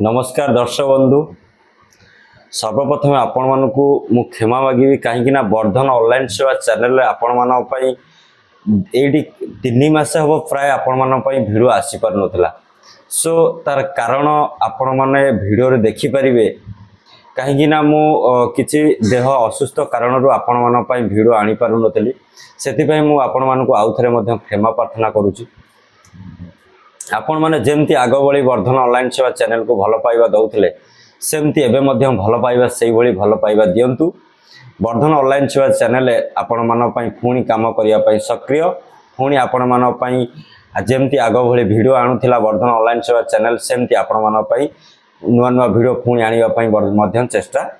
नमस्कार दर्शक बंधु सर्वप्रथम आपण मानकु मु क्षमा मागिबी कहीं वर्धन ऑनलाइन सेवा चैनल आपण मान ये 3 मास हम प्राय आपण मान भिडियो आसी पार नथला। सो तार कारण आपण माने भिडियो रे देखि परिबे कहीं मु किछि देह असुस्थ कारण रू आपण मान भिडियो आनी पारु नथली। सेति पई मु आपण मानकु आउ थरे मध्य क्षमा प्रार्थना करूची। आपण माने जेमती आगो बळी वर्धन ऑनलाइन सेवा चैनल को भल पाइबा दउथले सेमती एबे मध्य भल पाइबा सेही भली भल पाइबा दियंतु। वर्धन ऑनलाइन सेवा चैनल आपण मान पई पुणी काम करिया पई सक्रिय पुणी आपण मान पई जेमती आगो भली वीडियो आनुथिला वर्धन ऑनलाइन सेवा चैनल सेमती आपण मान पई नुवा नुवा वीडियो पुणी आनिबा पई मध्य चेष्टा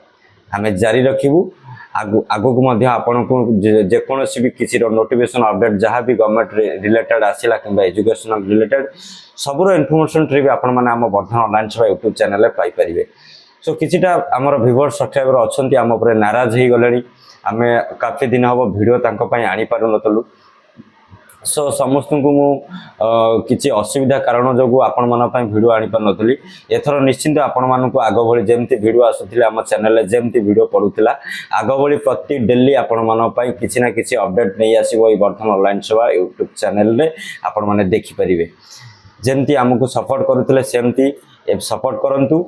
हमें जारी रखिबु। आगु को मध्य आपण को जेकोसी भी किसी नोटिफिकेशन अपडेट जहाँ भी गवर्नमेंट रिलेटेड आसिला कि एजुकेशनल रिलेटेड सबूर इनफॉरमेशन ट्री भी आपण माने आम वर्धन ऑनलाइन सेवा यूट्यूब चैनल पाई परिबे। सो किछिटा आमर व्यूअर सब्सक्राइबर अछंती आम ऊपर नाराज हे गलेनी आमे काफी दिन हबो वीडियो तांको पई आनी पारु नतलु। सो समस्त को मु किछि असुविधा कारण जोगु आपण मन पई वीडियो आनी पार नतली। एथरो निश्चिंत आपण मन को आगो भली जेमती वीडियो आसुथिले आम चैनल रे जेमती वीडियो पडुथिला आगो भली प्रति डेली आपण मन पई किछि ना किछि अपडेट नै आसीबो ई वर्धन ऑनलाइन सेवा यूट्यूब चैनल रे आपण माने देखि परिबे। जेमती हमकु सपोर्ट करूथिले सेमती ए सपोर्ट करंतु।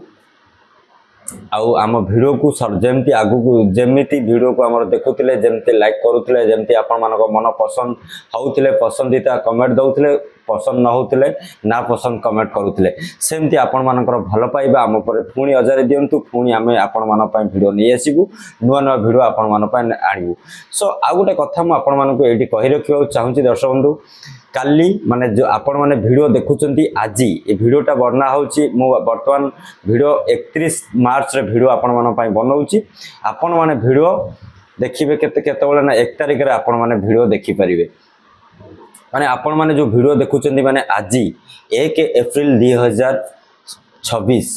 आउ आम वीडियो को जमती आगु को जमीती वीडियो को आम देखुले जमती लाइक करुले जमती आपण मान मन पसंद होउथिले पसंदीता कमेंट दउथिले पसंद न होउथिले ना पसंद कमेंट करुले सेमती आपण मानकर भल पाइबा आम पर पुणी अजारी दियंतु पुणी आमे आपण मान पई वीडियो नै आसीबु नुवा नुवा वीडियो आपण मान पई आनिबु। सो आ गोटे कथा मु आपण मानकु एठी कहि रखिबा चाहूची दर्शक बंधु काली माने जो आपण माने वीडियो देखुचंती आजी ए वीडियोटा बना होची मु वर्तमान वीडियो 31 मार्च रे वीडियो आपण मान पई बनाउची। आपण माने वीडियो देखिबे केते बोले ना 1 तारिख रे आपण माने वीडियो देखि परिबे माने आपण माने जो वीडियो देखुचंती माने आजी 1 अप्रैल 2026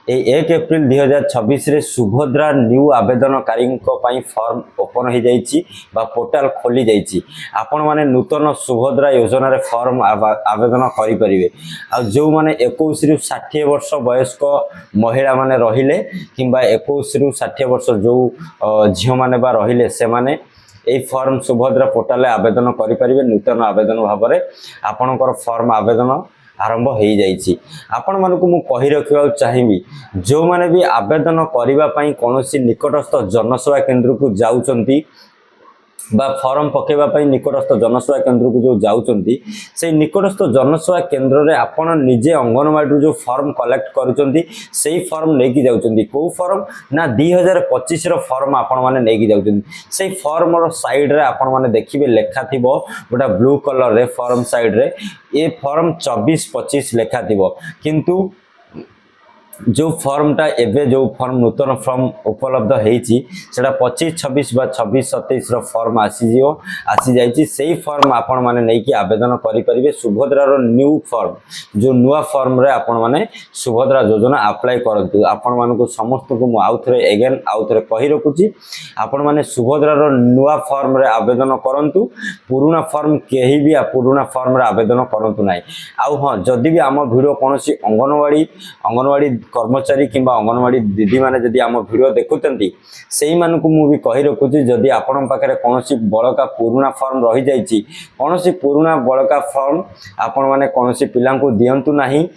ए 1 अप्रैल 2026 रे सुभद्रा न्यू आवेदनकारी फॉर्म ओपन हो जाइए पोर्टाल खोली जाइए। आपण माने नूतन सुभद्रा योजना रे फॉर्म आवेदन करि परिबे। आ जो माने 21 रु 60 वर्ष वयस्क महिला माने रहिले किंबा 21 रु 60 वर्ष जो झियो माने बा रहिले से माने ए फॉर्म सुभद्रा पोर्टाल आवेदन करि परिबे। नूतन आवेदन भाव में आपणकर फॉर्म आवेदन आरंभ हो जाइए। आपण मानकु मु कहि रखिबा चाहिबी जो माने भी आवेदन करिबा पई कोनोसी निकटस्थ जनसेवा केंद्र को जाउचंती बा फॉर्म पकेबा पई निकटस्थ जनसेवा केंद्र को जो जाउचंती से निकटस्थ जनसेवा केंद्र रे आपण निजे अंगनवाड़ी जो फॉर्म कलेक्ट करूचंती सेही फॉर्म लेकी जाउचंती। को फॉर्म ना 2025 रो फॉर्म आपण माने लेकी जाउचंती। सेही फॉर्म रो साइड रे आपण माने देखिबे लेखा थिबो गोटा ब्लू कलर रे फॉर्म साइड रे ए फॉर्म 24-25 लेखा थिबो किंतु जो फॉर्मटा एबे जो फॉर्म नूतन फॉर्म उपलब्ध होईची सेटा 25-26 बा 26-27 रो फॉर्म आसी जाइची। सेही फॉर्म आपण माने नै कि आवेदन करि परिबे। सुभद्रा रो न्यू फॉर्म जो नुआ फॉर्म रे आपण माने सुभद्रा योजना अप्लाई करंतु। आपण मानको समस्त को मु आउथरे अगेन आउथरे कहि रखुची आपण माने सुभद्रा रो नुआ फॉर्म रे आवेदन करंतु। पुराना फॉर्म केही भी पुराना फॉर्म रे आवेदन करंतु नाही। आउ हां जदी भी आम वीडियो कोनोसी अंगनवाड़ी कर्मचारी किंबा अंगनवाड़ी दीदी माने जदि आम वीडियो देखुचंती सेही मानकु मु भी कहि रखुची जदि आपण पाखरे कोनोसी बळका पुराना फॉर्म रही जाइची कोनोसी पुराना बळका फॉर्म आपण माने कोनोसी पिलांकु दियंतु नाही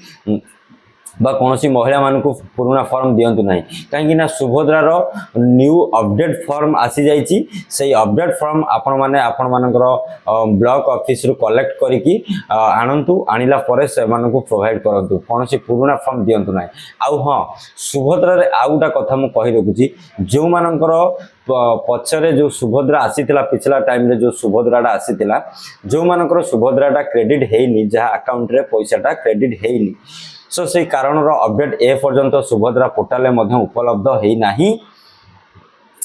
बा कोनोसी महिला मानकु पुराना फॉर्म दियंतु नाही काहेकि ना सुभद्रा रो न्यू अपडेट फॉर्म आसी जाइची। सेही अपडेट फॉर्म आपण मानकर ब्लॉक ऑफिस रु कलेक्ट करिकी आनंतु आनिला परे से मानकु प्रोवाइड करंतु कोनोसी पुराना फॉर्म दियंतु नाही। आउ हां सुभद्रा रे आउटा कथा मु कहि रखुची जो मानकर पछरे जो सुभद्रा आसीतिला पिछला टाइम रे जो सुभद्राटा आसीतिला जो मानकर सुभद्राटा क्रेडिट हेइनी जहा अकाउंट रे पैसाटा क्रेडिट हेइनी सो से कारण अपडेट ए पर्यंत सुभद्रा पोर्टाल में उपलब्ध है नाही।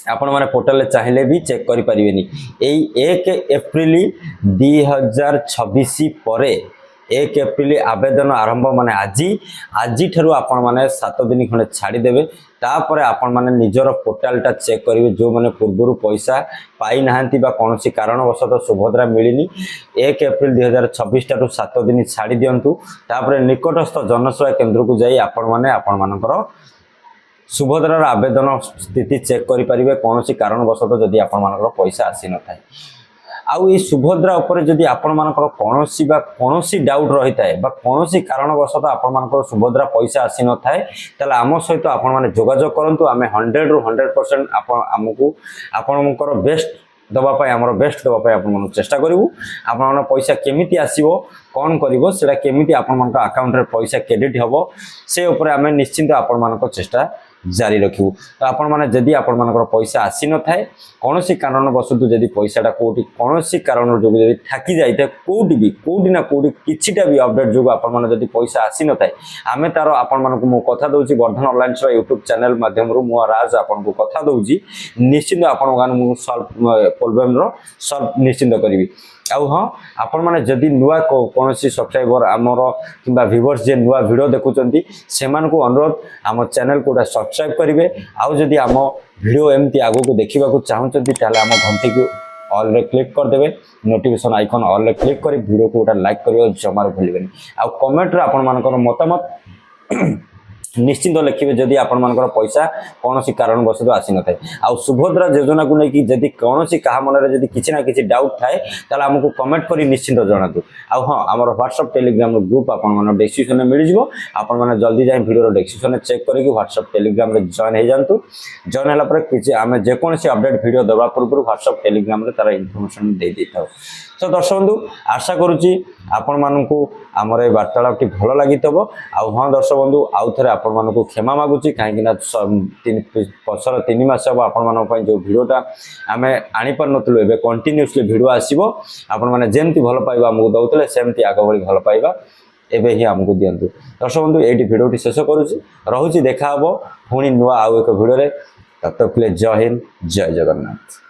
आपण माने पोर्टाल चाहिले भी चेक करि परिबेनी। एई 1 अप्रैल 2026 परे 1 एप्रिल आवेदन आरंभ माने आज ठारू आपण माने 7 दिन खंडे छाड़ी देबे तापर आपण माने निजर पोर्टालटा चेक करेंगे जो मैंने पूर्व पैसा पाई नाहंती बा कौनसी कारणवशत सुभद्रा मिलनी 1 एप्रिल 2026 ठारू 7 दिन छाड़ी दिंतु तापर निकटस्थ जनसेवा केन्द्र को जाई आपण माने आपण मानकर सुभद्रार आवेदन स्थिति चेक करें कौन कारणवशत जदि आपण मानकर पैसा आसी न थाए आउ ये सुभद्रा उपर जदि आपण मानकर कौनसी डाउट रही थाए बा कौनसी कारणवशत आपण मानकर सुभद्रा पैसा आसी न थाए ताले आम सहित आपण माने जोगाजोग करंतु आमे 100 रु 100% आपण आमको आपणकर बेस्ट दवापाई आमर बेस्ट दवापाई आपण चेष्टा करूँ आपण पैसा केमिति आसीबो कौन करिवो सेटा केमिति आपण मानक अकाउंट रे पैसा क्रेडिट हबो से ऊपर आमे निश्चिंत आपण मानक चेष्टा जारी रखिबू तो आपण माने जदि आपण मानकर पैसा आसी न थाए कौनसी कारण बसतु जदि पैसाटा कोटी कौनसी कारण जो जदि थाकी जाई था कोटी ना कोटी किछिटा भी अपडेट जो आपण माने जदि पैसा आसी न थाए आमे तारो आपण मानक मो कथा दउची वर्धन ऑनलाइन सेवा यूट्यूब चैनल माध्यम रु मो राज आपण को कथा दउची निश्चिंत आपण गान मो सॉल्व प्रॉब्लम रो सॉल्व निश्चिंत करिवि आउ हाँ आपण माने जदि नुआ कौन सब्सक्राइबर आमर किंबा व्यूअर्स जे नुआ वीडियो देखुचंती सेमान को अनुरोध आम चैनल को सब्सक्राइब करेंगे आउ जदि आम वीडियो एमती आगो को देखा चाहते ताले आम घंटी को ऑल रे क्लिक करदे नोटिफिकेशन आइकन ऑल रे क्लिक कर वीडियो को गोटे लाइक कर जमार भूलें आउ कमेंट रे आपण मानकर मतामत निश्चिंत लिखे जदि आपण मानकर पैसा कौन कारणवश आसी न थाए आ सुभद्रा योजना को लेकिन जदि कौन क्या मन जदि किसी ना कि डाउट थाए ताले हमको कमेंट कर निश्चिंत जनातु आ हाँ आम व्हाट्सएप टेलीग्राम ग्रुप आपण डिस्क्रिप्शन में मिल जाव आपण मैंने जल्दी जाए वीडियो डिस्क्रिप्शन चेक करके व्हाट्सएप टेलीग्राम में जॉइन हो जातु जॉइन है किसी आम जेकोसी अपडेट वीडियो देवा पूर्व व्हाट्सएप टेलीग्राम में तार इनफर्मेशन दे था तो दर्शक बंधु आशा करुच्ची आपण मानक आमर ये वार्तालाप भल लगी आउ हाँ दर्शक बंधु आउ थे आपण मानक क्षमा मागुची कहीं पछर 3 मास हम आपण मान जो भिडटा आम आनीपार नुँ ए कंटिन्यूसली भिड आसो आपण मैंने जमती भल पाइबा आमको दौले सेमती आग भली भल पाइबा एबे ही आमको दिंतु दर्शक बंधु ये भिडियोटी शेष करुच्ची रोचे देखा पुणी नुआ आउ एक भिडियो तब तक जय हिंद जय जगन्नाथ।